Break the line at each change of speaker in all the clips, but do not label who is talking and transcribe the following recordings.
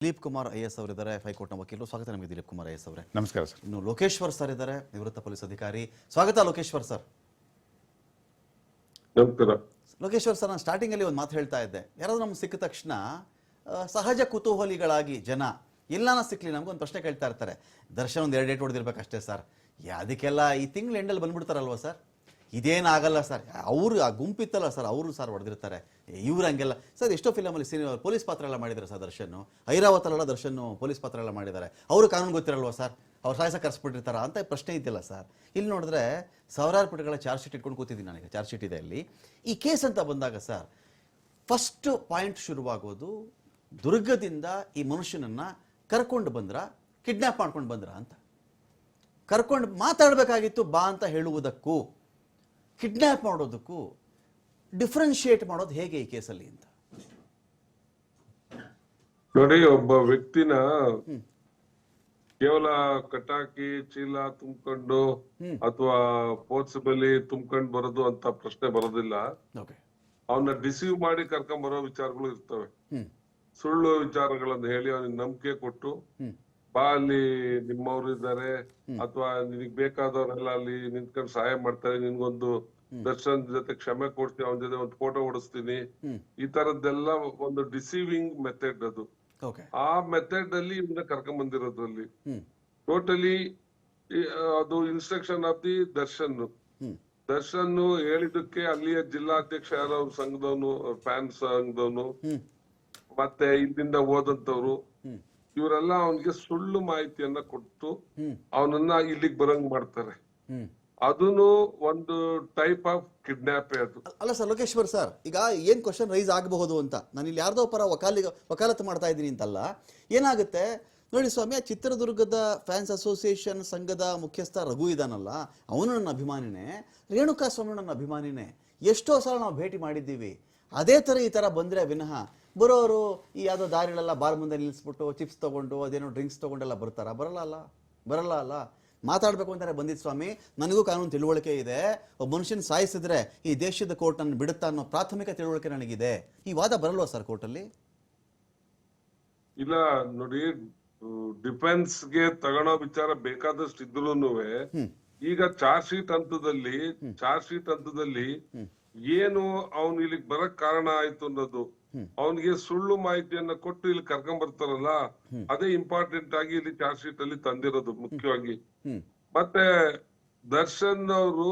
Dilip Kumar IAS ಅವರಿದ್ದಾರೆ, ಹೈಕೋರ್ಟ್ನ ವಕೀಲರು. ಸ್ವಾಗತ ನಿಮಗೆ ದಿಲೀಪ್ ಕುಮಾರ್ ಐಎಎಸ್ ಅವರೇ.
ನಮಸ್ಕಾರ ಸರ್.
ಇನ್ನು ಲೋಕೇಶ್ವರ್ ಸರ್ ಇದ್ದಾರೆ, ನಿವೃತ್ತ ಪೊಲೀಸ್ ಅಧಿಕಾರಿ. ಸ್ವಾಗತ ಲೋಕೇಶ್ವರ್ ಸರ್. ಲೋಕೇಶ್ವರ್ ಸರ್, ನಾನು ಸ್ಟಾರ್ಟಿಂಗ್ ಅಲ್ಲಿ ಒಂದು ಮಾತು ಹೇಳ್ತಾ ಇದ್ದೆ, ಯಾರಾದ್ರೂ ನಮ್ಗೆ ಸಿಕ್ಕ ತಕ್ಷಣ ಸಹಜ ಕುತೂಹಲಿಗಳಾಗಿ ಜನ ಎಲ್ಲಾನ ಸಿಕ್ಲಿ ನಮ್ಗೊಂದು ಪ್ರಶ್ನೆ ಕೇಳ್ತಾ ಇರ್ತಾರೆ. ದರ್ಶನ್ ಒಂದು 2 ಡೇಟ್ ಹೊಡೆದಿರ್ಬೇಕಷ್ಟೇ ಸರ್, ಅದಕ್ಕೆಲ್ಲ ಈ ತಿಂಗಳು ಎಂಡಲ್ಲಿ ಬಂದ್ಬಿಡ್ತಾರಲ್ವ ಸರ್, ಇದೇನಾಗಲ್ಲ ಸರ್, ಅವರು ಆ ಗುಂಪಿತ್ತಲ್ಲ ಸರ್, ಅವರು ಸರ್ ಹೊಡೆದಿರ್ತಾರೆ, ಇವ್ರು ಹಂಗೆಲ್ಲ ಸರ್. ಎಷ್ಟೋ ಫಿಲಮಲ್ಲಿ ಪೊಲೀಸ್ ಪಾತ್ರ ಎಲ್ಲ ಮಾಡಿದ್ದಾರೆ ಸರ್ ದರ್ಶನ್. ಐರಾವತಲ್ಲೆಲ್ಲ ದರ್ಶನ್ ಪೊಲೀಸ್ ಪಾತ್ರ ಎಲ್ಲ ಮಾಡಿದ್ದಾರೆ. ಅವರು ಕಾನೂನು ಗೊತ್ತಿರಲ್ವ ಸರ್, ಅವ್ರು ಸಾಯಸ ಕರ್ಸ್ಬಿಟ್ಟಿರ್ತಾರ ಅಂತ ಪ್ರಶ್ನೆ ಇದ್ದಿಲ್ಲ ಸರ್. ಇಲ್ಲಿ ನೋಡಿದ್ರೆ ಸಾವಿರಾರು ಪುಟಗಳ ಚಾರ್ಜ್ ಶೀಟ್ ಇಟ್ಕೊಂಡು ಕೂತಿದ್ದೀನಿ ನನಗೆ. ಚಾರ್ಜ್ ಶೀಟ್ ಇದೆ ಅಲ್ಲಿ. ಈ ಕೇಸ್ ಅಂತ ಬಂದಾಗ ಸರ್, ಫಸ್ಟ್ ಪಾಯಿಂಟ್ ಶುರುವಾಗೋದು ದುರ್ಗದಿಂದ ಈ ಮನುಷ್ಯನನ್ನ ಕರ್ಕೊಂಡು ಬಂದ್ರ, ಕಿಡ್ನಾಪ್ ಮಾಡ್ಕೊಂಡು ಬಂದ್ರ ಅಂತ. ಕರ್ಕೊಂಡು ಮಾತಾಡಬೇಕಾಗಿತ್ತು ಬಾ ಅಂತ ಹೇಳುವುದಕ್ಕೂ ಕಿಡ್ನಾಪ್ ಮಾಡೋದಕ್ಕೂ ಡಿಫ್ರೆನ್ಶಿಯೇಟ್ ಮಾಡೋದು ಹೇಗೆ ಈ ಕೇಸಲ್ಲಿ ಅಂತ
ನೋಡಿ. ಒಬ್ಬ ವ್ಯಕ್ತಿನ ಕೇವಲ ಕಟಾಕಿ ಚೀಲ ತುಂಬಿಕೊಂಡು ಅಥವಾ ಪೋರ್ಟ್ಸಬಲಿ ತುಂಬಿಕೊಂಡು ಬರೋದು ಅಂತ ಪ್ರಶ್ನೆ ಬರೋದಿಲ್ಲ. ಅವನ್ನ ಡಿಸೀವ್ ಮಾಡಿ ಕರ್ಕೊಂಡ್ ಬರೋ ವಿಚಾರಗಳು ಇರ್ತವೆ. ಸುಳ್ಳು ವಿಚಾರಗಳನ್ನು ಹೇಳಿ ಅವನಿಗೆ ನಂಬಿಕೆ ಕೊಟ್ಟು, ಬಾ ಅಲ್ಲಿ ನಿಮ್ಮವ್ರು ಇದ್ದಾರೆ ಅಥವಾ ನಿನಗ್ ಬೇಕಾದವರೆಲ್ಲ ಅಲ್ಲಿ ನಿಂತ್ಕೊಂಡು ಸಹಾಯ ಮಾಡ್ತಾರೆ, ನಿನ್ಗೊಂದು ದರ್ಶನ್ ಜೊತೆ ಕ್ಷಮೆ ಕೊಡ್ತೀನಿ, ಅವನ ಜೊತೆ ಒಂದು ಫೋಟೋ ಓಡಿಸ್ತೀನಿ, ಈ ತರದ್ದೆಲ್ಲ ಒಂದು ಡಿಸೀವಿಂಗ್ ಮೆಥಡ್ ಅದು. ಆ ಮೆಥಡ್ ಅಲ್ಲಿ ಇವನ್ನ ಕರ್ಕೊಂಡ್ ಬಂದಿರೋದ್ರಲ್ಲಿ ಟೋಟಲಿ ಅದು ಇನ್ಸ್ಟ್ರಕ್ಷನ್ ಆಫ್ ದಿ ದರ್ಶನ್ ಹೇಳಿದಕ್ಕೆ ಅಲ್ಲಿಯ ಜಿಲ್ಲಾಧ್ಯಕ್ಷ ಯಾರೋ ಅವ್ರ ಸಂಘದವನು, ಫ್ಯಾನ್ ಸಂಘದವನು, ಮತ್ತೆ ಇಲ್ಲಿಂದ ಓದಂತವ್ರು, ಇವರೆಲ್ಲ ಅವನಿಗೆ ಸುಳ್ಳು ಮಾಹಿತಿಯನ್ನ ಕೊಟ್ಟು ಅವನನ್ನ ಇಲ್ಲಿಗೆ ಬರಂಗ್ ಮಾಡ್ತಾರೆ. ಅದನ್ನು ಒಂದು ಟೈಪ್ ಆಫ್ ಕಿಡ್ನಾಪ್ ಅದು.
ಅಲ್ಲ ಸರ್ ಲೋಕೇಶ್ವರ್ ಸರ್, ಈಗ ಏನ್ ಕ್ವಶನ್ ರೈಸ್ ಆಗಬಹುದು ಅಂತ, ನಾನು ಇಲ್ಲಿ ಯಾರ್ದೋ ಪರ ವಕಾಲತ್ತು ಮಾಡ್ತಾ ಇದ್ದೀನಿ ಅಂತಲ್ಲ. ಏನಾಗುತ್ತೆ ನೋಡಿ ಸ್ವಾಮಿ, ಚಿತ್ರದುರ್ಗದ ಫ್ಯಾನ್ಸ್ ಅಸೋಸಿಯೇಷನ್ ಸಂಘದ ಮುಖ್ಯಸ್ಥ ರಘು ಇದಾನಲ್ಲ, ಅವನು ನನ್ನ ಅಭಿಮಾನಿನೇ, ರೇಣುಕಾ ಸ್ವಾಮಿ ನನ್ನ ಅಭಿಮಾನಿನೇ. ಎಷ್ಟೋ ಸಲ ನಾವು ಭೇಟಿ ಮಾಡಿದ್ದೀವಿ. ಅದೇ ಥರ ಈ ಥರ ಬಂದರೆ ವಿನಃ ಬರೋರು ಈ ಯಾವುದೋ ದಾರಿಗಳೆಲ್ಲ ಬಾರ್ ಮುಂದೆ ನಿಲ್ಲಿಸ್ಬಿಟ್ಟು ಚಿಪ್ಸ್ ತೊಗೊಂಡು ಅದೇನೋ ಡ್ರಿಂಕ್ಸ್ ತೊಗೊಂಡೆಲ್ಲ ಬರ್ತಾರ? ಬರಲ್ಲ ಅಲ್ಲ. ಮಾತಾಡಬೇಕು ಅಂತಾರೆ ಬಂದಿದ್ದು ಸ್ವಾಮಿ. ನನಗೂ ಕಾನೂನು ತಿಳುವಳಿಕೆ ಇದೆ. ಒಬ್ಬ ಮನುಷ್ಯನ ಸಾಯಿಸಿದ್ರೆ ಈ ದೇಶದ ಕೋರ್ಟ್ ನನ್ನ ಬಿಡುತ್ತಾ ಅನ್ನೋ ಪ್ರಾಥಮಿಕ ತಿಳುವಳಿಕೆ ನನಗಿದೆ. ಈ ವಾದ ಬರಲ್ವಾ ಸರ್ ಕೋರ್ಟಲ್ಲಿ?
ಇಲ್ಲ ನೋಡಿ, ಡಿಫೆನ್ಸ್ಗೆ ತಗೊಳ್ಳೋ ವಿಚಾರ ಬೇಕಾದಷ್ಟು ಇದ್ರೂನು ಈಗ ಚಾರ್ಜ್ ಶೀಟ್ ಹಂತದಲ್ಲಿ ಏನು ಅವನು ಇಲ್ಲಿಗೆ ಬರಕ್ ಕಾರಣ ಆಯ್ತು ಅನ್ನೋದು, ಅವನಿಗೆ ಸುಳ್ಳು ಮಾಹಿತಿಯನ್ನ ಕೊಟ್ಟು ಇಲ್ಲಿ ಕರ್ಕೊಂಡ್ ಬರ್ತಾರಲ್ಲ, ಅದೇ ಇಂಪಾರ್ಟೆಂಟ್ ಆಗಿ ಇಲ್ಲಿ ಚಾರ್ಜ್ ಶೀಟ್ ಅಲ್ಲಿ ತಂದಿರೋದು ಮುಖ್ಯವಾಗಿ. ಮತ್ತೆ ದರ್ಶನ್ ಅವರು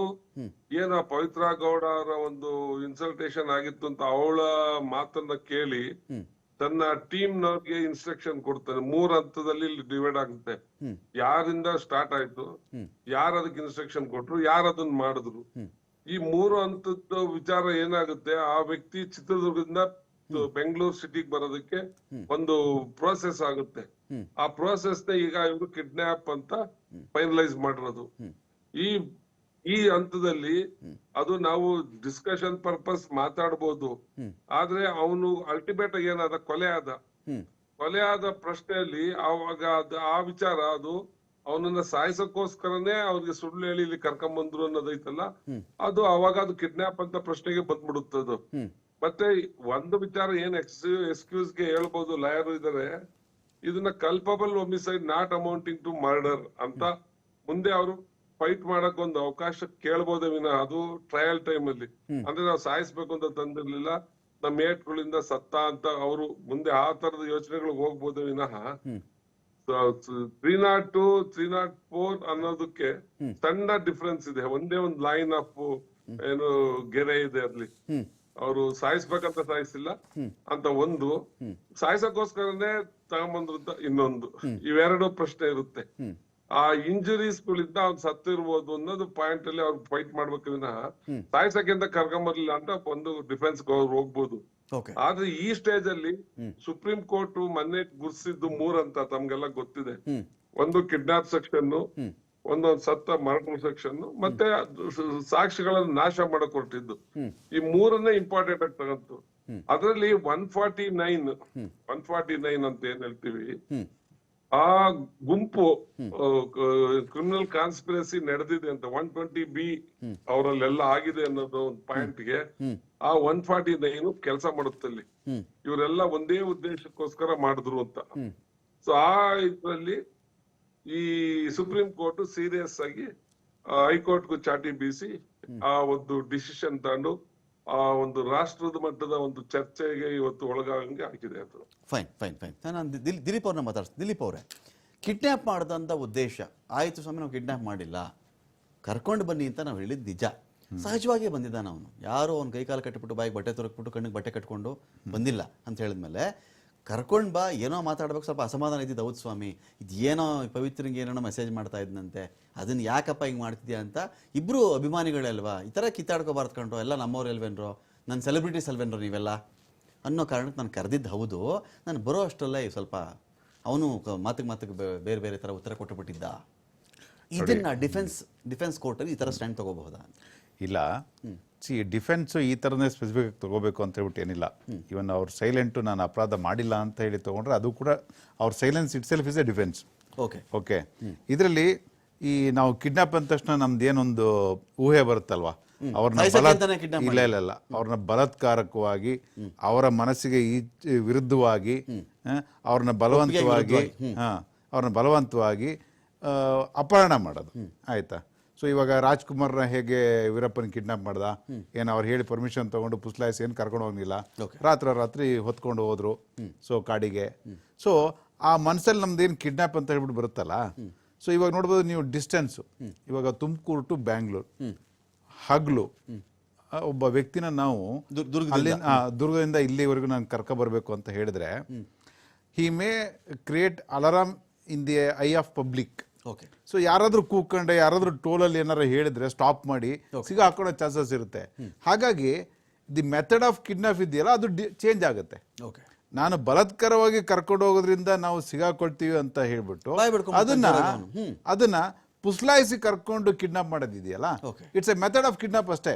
ಏನ ಪವಿತ್ರ ಗೌಡ ಅವರ ಒಂದು ಇನ್ಸಲ್ಟೇಷನ್ ಆಗಿತ್ತು ಅಂತ ಅವಳ ಮಾತನ್ನ ಕೇಳಿ ತನ್ನ ಟೀಮ್ ನವ್ರಿಗೆ ಇನ್ಸ್ಟ್ರಕ್ಷನ್ ಕೊಡ್ತಾನೆ. 3 ಹಂತದಲ್ಲಿ ಇಲ್ಲಿ ಡಿವೈಡ್ ಆಗುತ್ತೆ. ಯಾರಿಂದ ಸ್ಟಾರ್ಟ್ ಆಯ್ತು, ಯಾರು ಅದಕ್ಕೆ ಇನ್ಸ್ಟ್ರಕ್ಷನ್ ಕೊಟ್ರು, ಯಾರು ಅದನ್ನ ಮಾಡಿದ್ರು. ಈ 3 ಹಂತದ ವಿಚಾರ ಏನಾಗುತ್ತೆ, ಆ ವ್ಯಕ್ತಿ ಚಿತ್ರದುರ್ಗದಿಂದ ಬೆಂಗಳೂರು ಸಿಟಿಗೆ ಬರೋದಕ್ಕೆ ಒಂದು ಪ್ರೋಸೆಸ್ ಆಗುತ್ತೆ. ಆ ಪ್ರೋಸೆಸ್ ನ ಈಗ ಇವರು ಕಿಡ್ನಾಪ್ ಅಂತ ಫೈನಲೈಸ್ ಮಾಡಿರೋದು. ಈ ಹಂತದಲ್ಲಿ ಅದು ನಾವು ಡಿಸ್ಕಷನ್ ಪರ್ಪಸ್ ಮಾತಾಡ್ಬೋದು, ಆದ್ರೆ ಅವನು ಅಲ್ಟಿಮೇಟ್ ಆಗಿ ಏನಾದ ಕೊಲೆ ಆದ ಪ್ರಶ್ನೆಯಲ್ಲಿ ಅವಾಗ ಆ ವಿಚಾರ ಅದು ಅವನನ್ನ ಸಾಯಿಸಕ್ಕೋಸ್ಕರನೇ ಅವ್ರಿಗೆ ಸುಳ್ಳು ಹೇಳಿ ಇಲ್ಲಿ ಕರ್ಕೊಂಡ್ ಬಂದ್ರು ಅನ್ನೋದೈತಲ್ಲ, ಅದು ಅವಾಗ ಅದು ಕಿಡ್ನಾಪ್ ಅಂತ ಪ್ರಶ್ನೆಗೆ ಬಂದ್ಬಿಡುತ್ತದು. ಮತ್ತೆ ಒಂದು ವಿಚಾರ ಏನ್ ಎಕ್ಸ್ಕ್ಯೂಸ್ಗೆ ಹೇಳ್ಬೋದು, ಲಾಯರ್ ಇದಾರೆ, ಇದನ್ನ culpable homicide not amounting to murder ಅಂತ ಮುಂದೆ ಅವರು ಫೈಟ್ ಮಾಡಕ್ ಒಂದು ಅವಕಾಶ ಕೇಳ್ಬೋದೇ ವಿನಃ ಅದು ಟ್ರಯಲ್ ಟೈಮ್ ಅಲ್ಲಿ, ಅಂದ್ರೆ ನಾವು ಸಾಯಿಸ್ಬೇಕು ಅಂತ ತಂದಿರ್ಲಿಲ್ಲ, ನಮ್ಮ ಏಟ್ಗಳಿಂದ ಸತ್ತ ಅಂತ ಅವರು ಮುಂದೆ ಆ ತರದ ಯೋಚನೆಗಳು ಹೋಗ್ಬೋದೇ ವಿನಃ 302, 304 ಅನ್ನೋದಕ್ಕೆ ಸಣ್ಣ ಡಿಫ್ರೆನ್ಸ್ ಇದೆ. ಒಂದೇ ಒಂದು ಲೈನ್ ಆಫ್ ಏನು ಗೆರೆ ಇದೆ ಅಲ್ಲಿ. ಅವರು ಸಾಯಿಸ್ಬೇಕಂತ ಸಾಯಿಸಿಲ್ಲ ಅಂತ ಒಂದು, ಸಾಯಿಸಕ್ಕೋಸ್ಕರನೇ ತಗೊಂಬಂದ್ರು ಅಂತ ಇನ್ನೊಂದು. ಇವೆರಡು ಪ್ರಶ್ನೆ ಇರುತ್ತೆ. ಆ ಇಂಜುರೀಸ್ ಗಳಿಂದ ಅವ್ನು ಸತ್ತಿರ್ಬೋದು ಅನ್ನೋದು ಪಾಯಿಂಟ್ ಅಲ್ಲಿ ಅವ್ರು ಫೈಟ್ ಮಾಡ್ಬೇಕು ವಿನಃ ಸಾಯಿಸಕ್ಕೆ ಅಂತ ಕರ್ಕೊಂಬರ್ಲಿಲ್ಲ ಅಂತ ಒಂದು ಡಿಫೆನ್ಸ್ ಅವ್ರು ಹೋಗ್ಬೋದು. ಆದ್ರೆ ಈ ಸ್ಟೇಜ್ ಅಲ್ಲಿ ಸುಪ್ರೀಂ ಕೋರ್ಟ್ ಮೊನ್ನೆ ಗುರ್ಸಿದ್ದು 3 ಅಂತ ತಮ್ಗೆಲ್ಲ ಗೊತ್ತಿದೆ. ಒಂದು ಕಿಡ್ನಾಪ್ ಸೆಕ್ಷನ್, ಒಂದೊಂದು ಸತ್ತ ಮರ್ಡರ್ ಸೆಕ್ಷನ್, ಮತ್ತೆ ಸಾಕ್ಷಿಗಳನ್ನು ನಾಶ ಮಾಡಕ್ ಹೊರಟಿದ್ದು. ಈ 3ನ್ನೇ ಇಂಪಾರ್ಟೆಂಟ್ ಆಗಿ ತಗಂತು. ಅದರಲ್ಲಿ 149 ಅಂತ ಏನ್ ಹೇಳ್ತೀವಿ, ಆ ಗುಂಪು ಕ್ರಿಮಿನಲ್ ಕಾನ್ಸ್ಪಿರಸಿ ನಡೆದಿದೆ ಅಂತ 120B ಅವರಲ್ಲೆಲ್ಲ ಆಗಿದೆ ಅನ್ನೋದು ಒಂದು ಪಾಯಿಂಟ್ಗೆ ಆ 149 ಕೆಲಸ ಮಾಡುತ್ತಲ್ಲಿ. ಇವರೆಲ್ಲ ಒಂದೇ ಉದ್ದೇಶಕ್ಕೋಸ್ಕರ ಮಾಡಿದ್ರು ಅಂತ. ಸೊ ಆ ಇದ್ರಲ್ಲಿ ಈ ಸುಪ್ರೀಂ ಕೋರ್ಟ್ ಸೀರಿಯಸ್ ಆಗಿ ಹೈಕೋರ್ಟ್ಗೂ ಚಾಟಿ ಬೀಸಿ ಆ ಒಂದು ಡಿಸಿಷನ್ ತಗೊಂಡು ಆ ಒಂದು ರಾಷ್ಟ್ರದ ಮಟ್ಟದ ಒಂದು ಚರ್ಚೆಗೆ ಇವತ್ತು ಒಳಗಾಗಂಗೆ ಆಗಿದೆ ಅದು.
ಫೈನ್ ಫೈನ್ ಫೈನ್ ನಾನು ದಿಲೀಪ್ ಅವ್ರನ್ನ ಮಾತಾಡ್ತೀನಿ. ದಿಲೀಪ್ ಅವರೇ, ಕಿಡ್ನ್ಯಾಪ್ ಮಾಡಿದಂಥ ಉದ್ದೇಶ ಆಯಿತು ಸ್ವಾಮಿ, ನಾವು ಕಿಡ್ನ್ಯಾಪ್ ಮಾಡಿಲ್ಲ, ಕರ್ಕೊಂಡು ಬನ್ನಿ ಅಂತ ನಾವು ಹೇಳಿದ್ದು ನಿಜ. ಸಹಜವಾಗಿಯೇ ಬಂದಿದ್ದಾನೆ ಅವನು. ಯಾರು ಅವ್ನು ಕೈಕಾಲು ಕಟ್ಟಿಬಿಟ್ಟು ಬಾಯಿಗೆ ಬಟ್ಟೆ ತೊರಕ್ಬಿಟ್ಟು ಕಣ್ಣಿಗೆ ಬಟ್ಟೆ ಕಟ್ಕೊಂಡು ಬಂದಿಲ್ಲ ಅಂತ ಹೇಳಿದ್ಮೇಲೆ ಕರ್ಕೊಂಡು ಬಾ, ಏನೋ ಮಾತಾಡ್ಬೇಕು, ಸ್ವಲ್ಪ ಅಸಮಾಧಾನ ಇದ್ದಿದ್ದು. ಹೌದು ಸ್ವಾಮಿ, ಇದು ಏನೋ ಪವಿತ್ರಂಗೆ ಏನೋ ಮೆಸೇಜ್ ಮಾಡ್ತಾ ಇದ್ನಂತೆ, ಅದನ್ನು ಯಾಕಪ್ಪ ಹಿಂಗೆ ಮಾಡ್ತಿದ್ಯಾ ಅಂತ ಇಬ್ಬರು ಅಭಿಮಾನಿಗಳಲ್ವಾ, ಈ ಥರ ಕಿತ್ತಾಡ್ಕೊಬಾರ್ದು ಕಂಡ್ರು, ಎಲ್ಲ ನಮ್ಮವ್ರು ಅಲ್ವೇನ್ರೋ, ನನ್ನ ಸೆಲೆಬ್ರಿಟೀಸ್ ಅಲ್ವೇನ್ರೋ ನೀವೆಲ್ಲ ಅನ್ನೋ ಕಾರಣಕ್ಕೆ ನಾನು ಕರೆದಿದ್ದು. ಹೌದು, ನಾನು ಬರೋ ಅಷ್ಟರಲ್ಲೇ ಸ್ವಲ್ಪ ಅವನು ಮಾತಿಗೆ ಬೇರೆ ಬೇರೆ ಥರ ಉತ್ತರ ಕೊಟ್ಟುಬಿಟ್ಟಿದ್ದ. ಇದನ್ನು ಡಿಫೆನ್ಸ್ ಕೋರ್ಟಲ್ಲಿ ಈ ಥರ ಸ್ಟ್ಯಾಂಡ್ ತೊಗೋಬಹುದಾ?
ಇಲ್ಲ, ಡಿಫೆನ್ಸು ಈ ಥರನೇ ಸ್ಪೆಸಿಫಿಕ್ ತಗೋಬೇಕು ಅಂತ ಹೇಳ್ಬಿಟ್ಟು ಏನಿಲ್ಲ. ಇವನ್ ಅವ್ರು ಸೈಲೆಂಟು, ನಾನು ಅಪರಾಧ ಮಾಡಿಲ್ಲ ಅಂತ ಹೇಳಿ ತೊಗೊಂಡ್ರೆ ಅದು ಕೂಡ ಅವ್ರ silence it self is A defence. Okay, ಇದರಲ್ಲಿ ಈ ನಾವು ಕಿಡ್ನಾಪ್ ಅಂದ ತಕ್ಷಣ ನಮ್ದು ಏನೊಂದು ಊಹೆ ಬರುತ್ತಲ್ವಾ, ಅವ್ರನ್ನ ಬಲಾತ್ಕಾರಕವಾಗಿ ಅವರ ಮನಸ್ಸಿಗೆ ವಿರುದ್ಧವಾಗಿ ಅವ್ರನ್ನ ಬಲವಂತವಾಗಿ ಅಪಹರಣ ಮಾಡೋದು. ಆಯ್ತಾ? ಸೊ ಇವಾಗ ರಾಜ್ಕುಮಾರ್ನ ಹೇಗೆ ವೀರಪ್ಪನ ಕಿಡ್ನಾಪ್ ಮಾಡ್ದ, ಏನು ಅವ್ರು ಹೇಳಿ ಪರ್ಮಿಷನ್ ತಗೊಂಡು ಪುಸ್ಲಾಯಿಸಿ ಏನು ಕರ್ಕೊಂಡು ಹೋಗಿಲ್ಲ, ರಾತ್ರಿ ಹೊತ್ಕೊಂಡು ಹೋದ್ರು ಸೊ ಕಾಡಿಗೆ. ಸೊ ಆ ಮನಸ್ಸಲ್ಲಿ ನಮ್ದೇನು ಕಿಡ್ನಾಪ್ ಅಂತ ಹೇಳ್ಬಿಟ್ಟು ಬರುತ್ತಲ್ಲ. ಸೊ ಇವಾಗ ನೋಡ್ಬೋದು ನೀವು ಡಿಸ್ಟೆನ್ಸು, ಇವಾಗ ತುಮಕೂರು ಟು ಬ್ಯಾಂಗ್ಳೂರ್ ಹಗ್ಲು ಒಬ್ಬ ವ್ಯಕ್ತಿನ ನಾವು ದುರ್ಗದಿಂದ ಇಲ್ಲಿವರೆಗೂ ನಾನು ಕರ್ಕೊಬರ್ಬೇಕು ಅಂತ ಹೇಳಿದ್ರೆ, he may create alarm in the eye of public. So ಯಾರಾದ್ರೂ ಕೂತ್ಕೊಂಡೆ, ಯಾರಾದ್ರೂ ಟೋಲಲ್ಲಿ ಏನಾರು ಹೇಳಿದ್ರೆ ಸ್ಟಾಪ್ ಮಾಡಿ ಸಿಗ ಹಾಕೊಳ್ಳೋ ಚಾನ್ಸಸ್ ಇರುತ್ತೆ. ಹಾಗಾಗಿ ದಿ ಮೆಥಡ್ ಆಫ್ ಕಿಡ್ನಾಪ್ ಇದೆಯಲ್ಲ ಅದು ಚೇಂಜ್ ಆಗುತ್ತೆ. ನಾನು ಬಲಾತ್ಕಾರವಾಗಿ ಕರ್ಕೊಂಡು ಹೋಗೋದ್ರಿಂದ ನಾವು ಸಿಗಾಕೊಳ್ತೀವಿ ಅಂತ ಹೇಳ್ಬಿಟ್ಟು ಅದನ್ನ ಪುಸ್ಲಾಯಿಸಿ ಕರ್ಕೊಂಡು ಕಿಡ್ನಾಪ್ ಮಾಡೋದಿದೆಯಲ್ಲ, it's a method of kidnap ಅಷ್ಟೇ.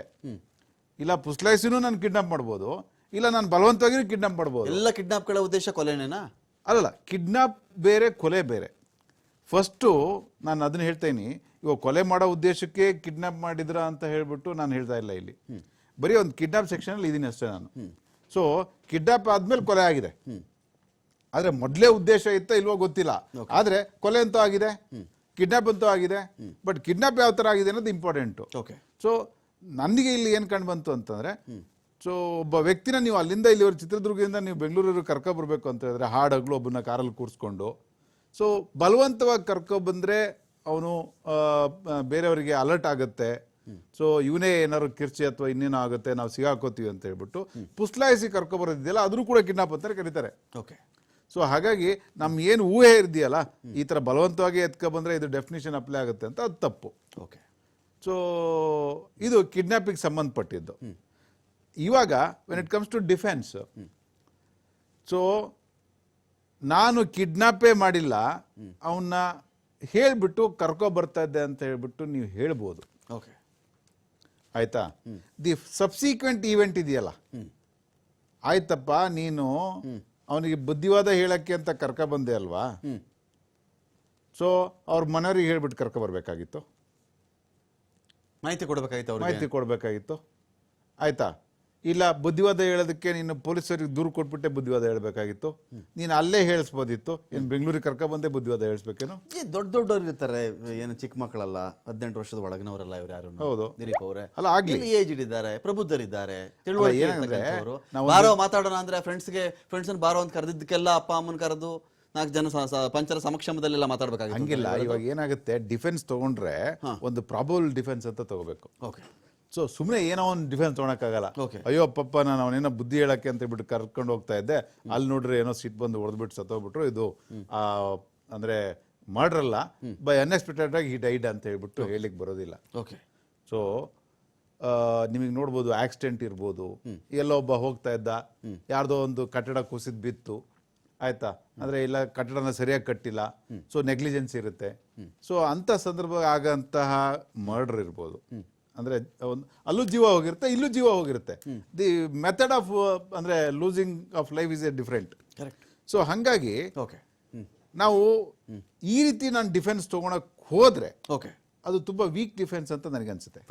ಇಲ್ಲ ಪುಸ್ಲಾಯಿಸಿನೂ ನಾನು ಕಿಡ್ನಾಪ್ ಮಾಡ್ಬೋದು, ಇಲ್ಲ ನಾನು ಬಲವಂತವಾಗಿ ಕಿಡ್ನಾಪ್ ಮಾಡ್ಬೋದು.
ಎಲ್ಲ ಕಿಡ್ನಾಪ್ಗಳ ಉದ್ದೇಶ ಕೊಲೆನೇನಾ?
ಅಲ್ಲ, ಕಿಡ್ನಾಪ್ ಬೇರೆ, ಕೊಲೆ ಬೇರೆ. ಫಸ್ಟು ನಾನು ಅದನ್ನ ಹೇಳ್ತೇನೆ, ಇವಾಗ ಕೊಲೆ ಮಾಡೋ ಉದ್ದೇಶಕ್ಕೆ ಕಿಡ್ನಾಪ್ ಮಾಡಿದ್ರ ಅಂತ ಹೇಳ್ಬಿಟ್ಟು ನಾನು ಹೇಳ್ತಾ ಇಲ್ಲ. ಇಲ್ಲಿ ಬರೀ ಒಂದು ಕಿಡ್ನಾಪ್ ಸೆಕ್ಷನ್ ಅಲ್ಲಿ ಇದೀನಿ ಅಷ್ಟೇ ನಾನು. ಸೊ ಕಿಡ್ನಾಪ್ ಆದ್ಮೇಲೆ ಕೊಲೆ ಆಗಿದೆ, ಆದ್ರೆ ಮೊದಲೇ ಉದ್ದೇಶ ಇತ್ತ ಇಲ್ವೋ ಗೊತ್ತಿಲ್ಲ, ಆದ್ರೆ ಕೊಲೆ ಅಂತೂ ಆಗಿದೆ, ಕಿಡ್ನಾಪ್ ಅಂತೂ ಆಗಿದೆ. ಬಟ್ ಕಿಡ್ನಾಪ್ ಯಾವ ತರ ಆಗಿದೆ ಅನ್ನೋದು ಇಂಪಾರ್ಟೆಂಟು. ಸೊ ನನಗೆ ಇಲ್ಲಿ ಏನ್ ಕಂಡು ಬಂತು ಅಂತಂದ್ರೆ, ಸೊ ಒಬ್ಬ ವ್ಯಕ್ತಿನ ನೀವು ಅಲ್ಲಿಂದ ಇಲ್ಲಿವರೆಗೆ ಚಿತ್ರದುರ್ಗದಿಂದ ನೀವು ಬೆಂಗಳೂರಿಗೆ ಕರ್ಕೊಬರ್ಬೇಕು ಅಂತ ಹೇಳಿದ್ರೆ ಹಾಡಗ್ಲು ಒಬ್ಬನ ಕಾರಲ್ಲಿ ಕೂರಿಸ್ಕೊಂಡು, ಸೊ ಬಲವಂತವಾಗಿ ಕರ್ಕೊಬಂದ್ರೆ ಅವನು ಬೇರೆಯವರಿಗೆ ಅಲರ್ಟ್ ಆಗುತ್ತೆ. ಸೊ ಇವನೇ ಏನಾದ್ರು ಕಿರ್ಚಿ ಅಥವಾ ಇನ್ನೇನೋ ಆಗುತ್ತೆ, ನಾವು ಸಿಗಾಕೋತೀವಿ ಅಂತ ಹೇಳ್ಬಿಟ್ಟು ಪುಸ್ಲಾಯಿಸಿ ಕರ್ಕೊಬರೋದಿದೆಯಲ್ಲ, ಅದ್ರೂ ಕೂಡ ಕಿಡ್ನಾಪ್ ಅಂತಾರೆ ಕರೀತಾರೆ. ಸೊ ಹಾಗಾಗಿ ನಮ್ ಏನು ಊಹೆ ಇದೆಯಲ್ಲ, ಈ ತರ ಬಲವಂತವಾಗಿ ಎತ್ಕೊಬಂದ್ರೆ ಇದು ಡೆಫಿನಿಷನ್ ಅಪ್ಲೈ ಆಗುತ್ತೆ ಅಂತ, ಅದು ತಪ್ಪು. ಸೊ ಇದು ಕಿಡ್ನಾಪಿಗೆ ಸಂಬಂಧಪಟ್ಟಿದ್ದು. ಇವಾಗ when it comes to defence, so ನಾನು ಕಿಡ್ನಾಪೇ ಮಾಡಿಲ್ಲ, ಅವನ್ನ ಹೇಳ್ಬಿಟ್ಟು ಕರ್ಕೊ ಬರ್ತಾ ಇದ್ದೆ ಅಂತ ಹೇಳ್ಬಿಟ್ಟು ನೀವು ಹೇಳ್ಬೋದು. ಆಯ್ತಾ? ದಿ ಸಬ್ಸಿಕ್ವೆಂಟ್ ಈವೆಂಟ್ ಇದೆಯಲ್ಲ, ಆಯ್ತಪ್ಪ ನೀನು ಅವನಿಗೆ ಬುದ್ಧಿವಾದ ಹೇಳಕ್ಕೆ ಅಂತ ಕರ್ಕ ಬಂದೆ ಅಲ್ವಾ, ಸೊ ಅವ್ರ ಮನೆಯವ್ರಿಗೆ ಹೇಳ್ಬಿಟ್ಟು ಕರ್ಕ ಬರ್ಬೇಕಾಗಿತ್ತು,
ಮಾಹಿತಿ
ಕೊಡ್ಬೇಕಾಗಿತ್ತು. ಆಯ್ತಾ? ಇಲ್ಲ ಬುದ್ಧಿವಾದ ಹೇಳೋದಕ್ಕೆ ನೀನು ಪೊಲೀಸರಿಗೆ ದೂರು ಕೊಟ್ಬಿಟ್ಟೆ ಬುದ್ಧಿವಾದ ಹೇಳ್ಬೇಕಾಗಿತ್ತು, ನೀನು ಅಲ್ಲೇ ಹೇಳಿಸ್ಬೋದಿತ್ತು. ಏನು ಬೆಂಗಳೂರಿಗೆ ಕರ್ಕ ಬಂದೆ ಬುದ್ಧಿವಾದ ಹೇಳಿಸ್ಬೇಕೇನು?
ದೊಡ್ಡವ್ರು ಇರ್ತಾರೆ, ಏನು ಚಿಕ್ಕ ಮಕ್ಕಳಲ್ಲ, 18 ವರ್ಷದ ಒಳಗಿನವರಲ್ಲ ಇವ್ರು ಯಾರು.
ಹೌದು
ದಿಲೀಪ್ ಅವರೇ,
ಅಲ್ಲ ಆಗ್ಲಿ
ಏಜ್ಡ್ ಇದ್ದಾರೆ, ಪ್ರಬುದ್ಧರಿದ್ದಾರೆ, ಬಾರೋ ಮಾತಾಡೋಣ ಅಂದ್ರೆ ಫ್ರೆಂಡ್ಸ್ ಬಾರೋ ಅಂತ ಕರೆದಿದ್ದಕ್ಕೆಲ್ಲ ಅಪ್ಪ ಅಮ್ಮನ ಕರೆದು 4 ಜನ ಪಂಚರ ಸಮಕ್ಷಮದಲ್ಲೆಲ್ಲ ಮಾತಾಡ್ಬೇಕಾಗಿತ್ತು.
ಹಂಗಿಲ್ಲ. ಇವಾಗ ಏನಾಗುತ್ತೆ, ಡಿಫೆನ್ಸ್ ತಗೊಂಡ್ರೆ ಒಂದು ಪ್ರಾಬಬಲ್ ಡಿಫೆನ್ಸ್ ಅಂತ ತಗೋಬೇಕು. ಸೊ ಸುಮ್ಮನೆ ಏನೋ ಒಂದು ಡಿಫೆನ್ಸ್ ತೊಗೊಳಕ್ಕಾಗಲ್ಲ. ಅಯ್ಯೋ ಪಪ್ಪ ನಾನು ಅವನೇನೋ ಬುದ್ಧಿ ಹೇಳಕ್ಕೆ ಅಂತ ಹೇಳ್ಬಿಟ್ಟು ಕರ್ಕೊಂಡು ಹೋಗ್ತಾ ಇದ್ದೆ, ಅಲ್ಲಿ ನೋಡ್ರಿ ಏನೋ ಸಿಟ್ ಬಂದು ಹೊಡೆದ್ಬಿಟ್ಟು ಸತ್ತೋಗ್ಬಿಟ್ರು, ಇದು ಅಂದ್ರೆ ಮರ್ಡರ್ ಅಲ್ಲ, ಬೈ ಅನ್ಎಕ್ಸ್ಪೆಕ್ಟೆಡ್ ಆಗಿ ಹಿ ಡೈಡ್ ಅಂತ ಹೇಳ್ಬಿಟ್ಟು ಹೇಳಿಕ್ ಬರೋದಿಲ್ಲ. ಸೊ ನಿಮಗೆ ನೋಡ್ಬೋದು, ಆಕ್ಸಿಡೆಂಟ್ ಇರ್ಬೋದು, ಎಲ್ಲೋ ಒಬ್ಬ ಹೋಗ್ತಾ ಇದ್ದ, ಯಾರ್ದೋ ಒಂದು ಕಟ್ಟಡ ಕುಸಿದ್ ಬಿತ್ತು, ಆಯ್ತಾ, ಅಂದ್ರೆ ಇಲ್ಲ ಕಟ್ಟಡನ ಸರಿಯಾಗಿ ಕಟ್ಟಿಲ್ಲ, ಸೊ ನೆಗ್ಲಿಜೆನ್ಸ್ ಇರುತ್ತೆ. ಸೊ ಅಂತ ಸಂದರ್ಭ ಆಗಂತಹ ಮರ್ಡರ್ ಇರ್ಬೋದು, ಅಂದ್ರೆ ಅಲ್ಲೂ ಜೀವ ಹೋಗಿರುತ್ತೆ, ಇಲ್ಲೂ ಜೀವ ಹೋಗಿರುತ್ತೆ. ದಿ ಮೆಥಡ್ ಆಫ್ ಅಂದ್ರೆ losing of life is A different. So ಹಂಗಾಗಿ ನಾವು ಈ ರೀತಿ ನಾನು ಡಿಫೆನ್ಸ್ ತಗೊಳಕ್ ಹೋದ್ರೆ
ಓಕೆ
ಅದು ತುಂಬಾ ವೀಕ್ ಡಿಫೆನ್ಸ್ ಅಂತ ನನಗನ್ಸುತ್ತೆ.